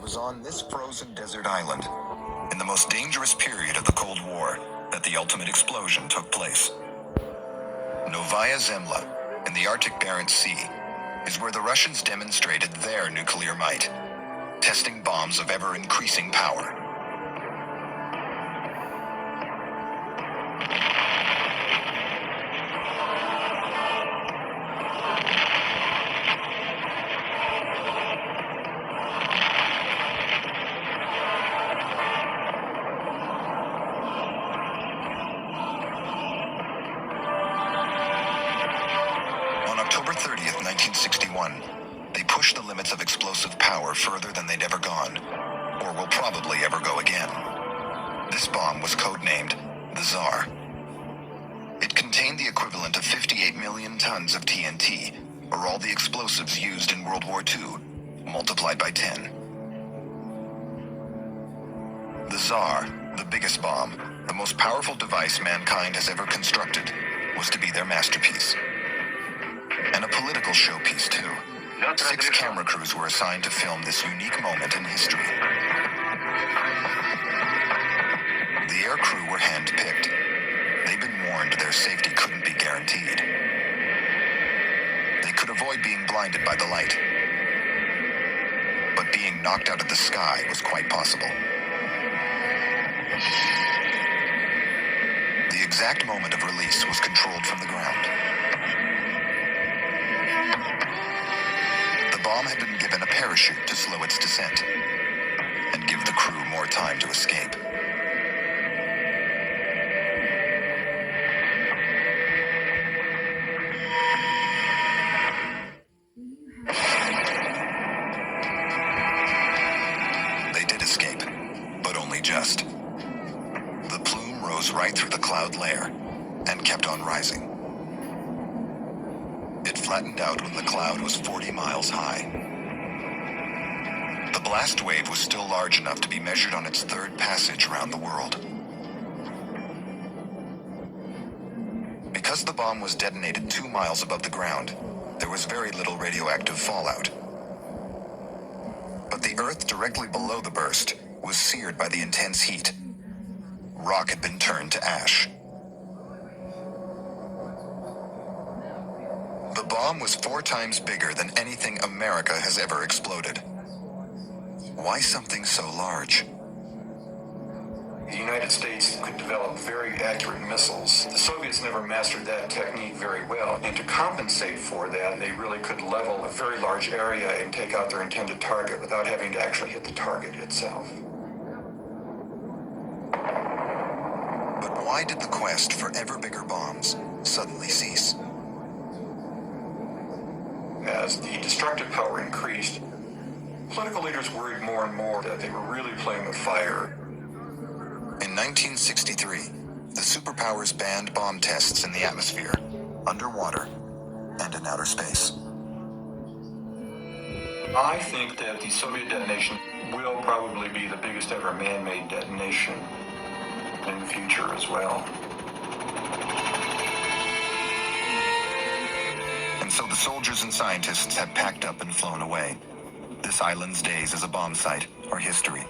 was on this frozen desert island, in the most dangerous period of the Cold War, that the ultimate explosion took place. Novaya Zemlya, in the Arctic Barents Sea, is where the Russians demonstrated their nuclear might, testing bombs of ever-increasing power. On October 30th, 1961, they pushed the limits of explosive power further than they'd ever gone, or will probably ever go again. This bomb was codenamed the Tsar. It contained the equivalent of 58 million tons of TNT, or all the explosives used in World War II, multiplied by 10. The Tsar, the biggest bomb, the most powerful device mankind has ever constructed, was to be their masterpiece. And a political showpiece, too. 6 camera crews were assigned to film this unique moment in history. The air crew were hand-picked. They'd been warned their safety couldn't be guaranteed. They could avoid being blinded by the light. But being knocked out of the sky was quite possible. The exact moment of release was controlled from the ground. The bomb had been given a parachute to slow its descent and give the crew more time to escape. They did escape, but only just. The plume rose right through the cloud layer and kept on rising. It flattened out when the cloud was 40 miles high. The blast wave was still large enough to be measured on its third passage around the world. Because the bomb was detonated 2 miles above the ground, there was very little radioactive fallout. But the earth directly below the burst was seared by the intense heat. Rock had been turned to ash. The bomb was 4 times bigger than anything America has ever exploded. Why something so large? The United States could develop very accurate missiles. The Soviets never mastered that technique very well, and to compensate for that, they really could level a very large area and take out their intended target without having to actually hit the target itself. But why did the quest for ever bigger bombs suddenly cease? As the destructive power increased, political leaders worried more and more that they were really playing with fire. In 1963, the superpowers banned bomb tests in the atmosphere, underwater, and in outer space. I think that the Soviet detonation will probably be the biggest ever man-made detonation in the future as well. And so the soldiers and scientists have packed up and flown away. This island's days as a bomb site are history.